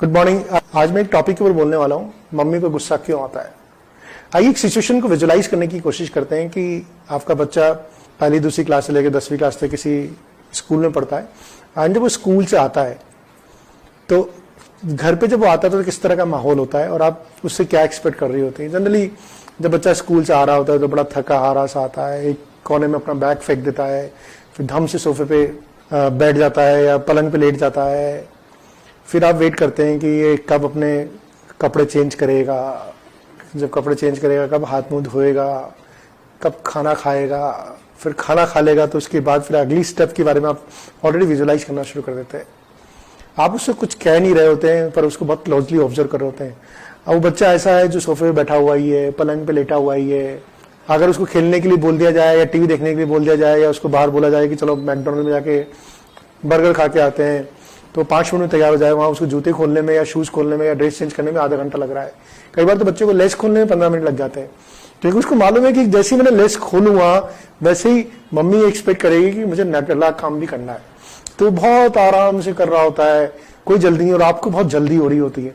Good morning. आज मैं एक टॉपिक के ऊपर बोलने वाला हूँ, मम्मी को गुस्सा क्यों आता है। आइए एक सिचुएशन को विजुलाइज करने की कोशिश करते हैं कि आपका बच्चा पहली दूसरी क्लास से लेकर 10वीं क्लास तक किसी स्कूल में पढ़ता है एंड जब वो स्कूल से आता है तो घर पे जब वो आता है तो किस तरह का माहौल होता है और आप उससे क्या एक्सपेक्ट कर रही होती है। जनरली जब बच्चा स्कूल से आ रहा होता है तो बड़ा थका हारा सा आता है, एक कोने में अपना बैग फेंक देता है, फिर धम से सोफे पे बैठ जाता है या पलंग पे लेट जाता है। फिर आप वेट करते हैं कि ये कब अपने कपड़े चेंज करेगा, जब कपड़े चेंज करेगा कब हाथ मुंह धोएगा, कब खाना खाएगा, फिर खाना खा लेगा तो उसके बाद फिर अगली स्टेप के बारे में आप ऑलरेडी विजुलाइज करना शुरू कर देते हैं। आप उससे कुछ कह नहीं रहे होते हैं पर उसको बहुत क्लोजली ऑब्जर्व कर रहे होते हैं। अब वो बच्चा ऐसा है जो सोफे पे बैठा हुआ ही है, पलंग पे लेटा हुआ ही है। अगर उसको खेलने के लिए बोल दिया जाए या टीवी देखने के लिए बोल दिया जाए या उसको बाहर बोला जाए कि चलो मैकडॉनल्ड में जाके बर्गर खा के आते हैं तो 5 मिनट में तैयार हो जाए, वहां उसको जूते खोलने में या शूज खोलने में या ड्रेस चेंज करने में आधा घंटा लग रहा है। कई बार तो बच्चे को लेस खोलने में 15 मिनट लग जाते हैं क्योंकि उसको मालूम है कि जैसे ही मैंने लेस खोलूंगा वैसे ही मम्मी एक्सपेक्ट करेगी कि मुझे अगला काम भी करना है। तो बहुत आराम से कर रहा होता है, कोई जल्दी नहीं, और आपको बहुत जल्दी हो रही होती है।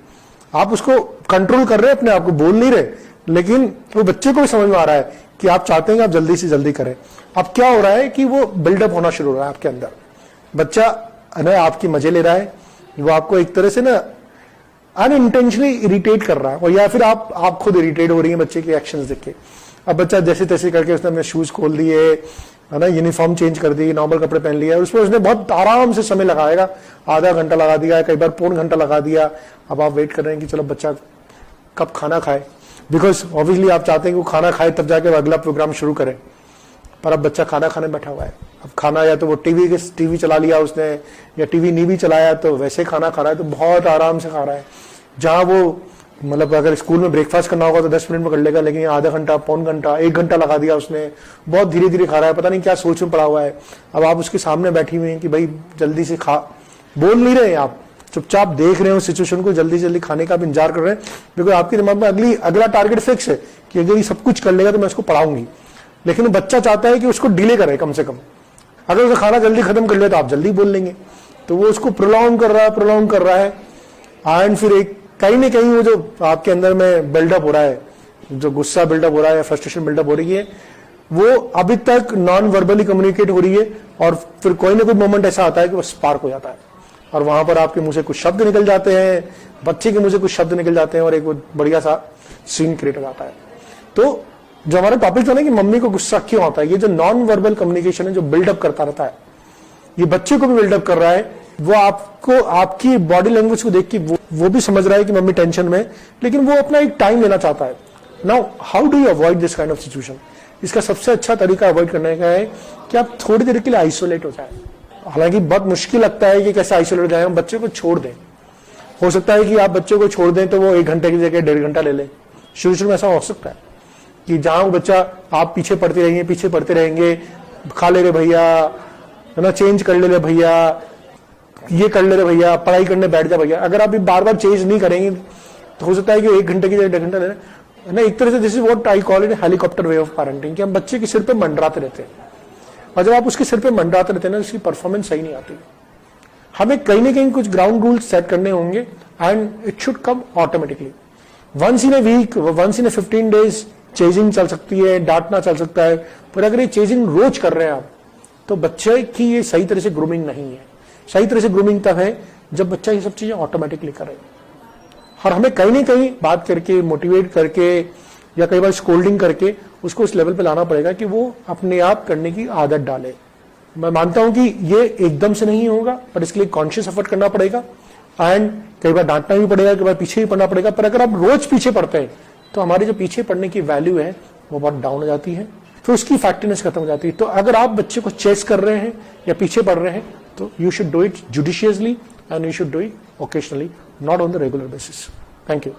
आप उसको कंट्रोल कर रहे हैं, अपने आप को बोल नहीं रहे, लेकिन वो बच्चे को भी समझ में आ रहा है कि आप चाहते हैं कि आप जल्दी से जल्दी करें। अब क्या हो रहा है कि वो बिल्डअप होना शुरू हो रहा है आपके अंदर। बच्चा ना आपकी मजे ले रहा है, वो आपको एक तरह से ना अनइंटेंशनली इरिटेट कर रहा है, और या फिर आप खुद इरिटेट हो रही है बच्चे के एक्शंस देख के। अब बच्चा जैसे तैसे करके उसने अपने शूज खोल दिए है ना, यूनिफॉर्म चेंज कर दी, नॉर्मल कपड़े पहन लिया, उसमें उसने बहुत आराम से समय लगाएगा, आधा घंटा लगा दिया, कई बार पौन घंटा लगा दिया। अब आप वेट कर रहे हैं कि चलो बच्चा कब खाना खाए, बिकॉज ऑब्वियसली आप चाहते हैं कि वो खाना खाए तब जाके अगला प्रोग्राम शुरू करें। पर अब बच्चा खाना खाने बैठा हुआ है। अब खाना या तो वो टीवी चला लिया उसने या टीवी नहीं भी चलाया तो वैसे खाना खा रहा है, तो बहुत आराम से खा रहा है। जहां वो मतलब अगर स्कूल में ब्रेकफास्ट करना होगा तो 10 मिनट में कर लेगा, लेकिन आधा घंटा, पौन घंटा, 1 घंटा लगा दिया उसने। बहुत धीरे धीरे खा रहा है, पता नहीं क्या सोच में पड़ा हुआ है। अब आप उसके सामने बैठी हुई हैं कि भाई जल्दी से खा, बोल नहीं रहे हैं, आप चुपचाप देख रहे हो सिचुएशन को, जल्दी जल्दी खाने का आप इंतजार कर रहे हैं बिकॉज आपके दिमाग में अगला टारगेट फिक्स है कि अगर ये सब कुछ कर लेगा तो मैं उसको पढ़ाऊंगी। लेकिन बच्चा चाहता है कि उसको डिले करे कम से कम। अगर उसे खाना जल्दी खत्म कर लिया तो आप जल्दी बोल लेंगे, तो वो उसको प्रोलॉन्ग कर रहा है एंड फिर एक कहीं ना कहीं वो जो आपके अंदर में बिल्डअप हो रहा है, जो गुस्सा बिल्डअप हो रहा है या फ्रस्ट्रेशन बिल्डअप हो रही है, वो अभी तक नॉन वर्बली कम्युनिकेट हो रही है। और फिर कोई ना कोई मोमेंट ऐसा आता है कि वो स्पार्क हो जाता है और वहां पर आपके मुंह से कुछ शब्द निकल जाते हैं, बच्चे के मुंह से कुछ शब्द निकल जाते हैं और एक वो बढ़िया सा सीन क्रिएट हो जाता है। तो जो हमारा टॉपिक था ना कि मम्मी को गुस्सा क्यों आता है, ये जो नॉन वर्बल कम्युनिकेशन है जो बिल्डअप करता रहता है, ये बच्चे को भी बिल्डअप कर रहा है। वो आपको आपकी बॉडी लैंग्वेज को देख के वो भी समझ रहा है कि मम्मी टेंशन में, लेकिन वो अपना एक टाइम लेना चाहता है। Now how do you avoid this kind of situation. इसका सबसे अच्छा तरीका अवॉइड करने का है कि आप थोड़ी देर के लिए आइसोलेट हो जाए। हालांकि बहुत मुश्किल लगता है कि कैसे आइसोलेट हो जाए, हम बच्चे को छोड़ दें। हो सकता है कि आप बच्चे को छोड़ दें तो वो 1 घंटे की जगह 1.5 घंटा ले ले। शुरू में ऐसा हो सकता है कि जहां वो बच्चा आप पीछे पड़ते रहेंगे, खा ले रहे भैया, है ना, चेंज कर ले भैया, ये कर ले रहे भैया, पढ़ाई करने बैठ जा भैया। अगर आप बार बार चेंज नहीं करेंगे तो हो सकता है कि 1 घंटे की जगह 1.5 घंटा ले रहे है ना। एक तरह से this is what I call it helicopter way of parenting, कि हम बच्चे के सिर पे मंडराते रहते हैं और जब आप उसके सिर पे मंडराते रहते हैं ना उसकी परफॉर्मेंस सही नहीं आती। हमें कहीं ना कहीं कुछ ग्राउंड रूल्स सेट करने होंगे and it should come automatically. Once in a week, once in a 15 days changing चल सकती है, डांटना चल सकता है, पर अगर ये चेजिंग रोज कर रहे हैं आप तो बच्चे की ये सही तरह से ग्रूमिंग नहीं है। सही तरह से ग्रूमिंग तब है जब बच्चा ये सब चीजें ऑटोमेटिकली करे। और हमें कहीं ना कहीं बात करके, मोटिवेट करके या कई बार स्कोल्डिंग करके उसको उस लेवल पे लाना पड़ेगा कि वो अपने आप करने की आदत डाले। मैं मानता हूं कि ये एकदम से नहीं होगा, पर इसके लिए कॉन्शियस एफर्ट करना पड़ेगा एंड कई बार डांटना भी पड़ेगा, कई बार पीछे भी पड़ना पड़ेगा। पर अगर आप रोज पीछे पड़ते हैं तो हमारे जो पीछे पड़ने की वैल्यू है वो बहुत डाउन हो जाती है, फिर उसकी इफेक्टिवनेस खत्म हो जाती है। तो अगर आप बच्चे को चेस कर रहे हैं या पीछे पड़ रहे हैं तो you should do it judiciously and you should do it occasionally, not on the regular basis. Thank you.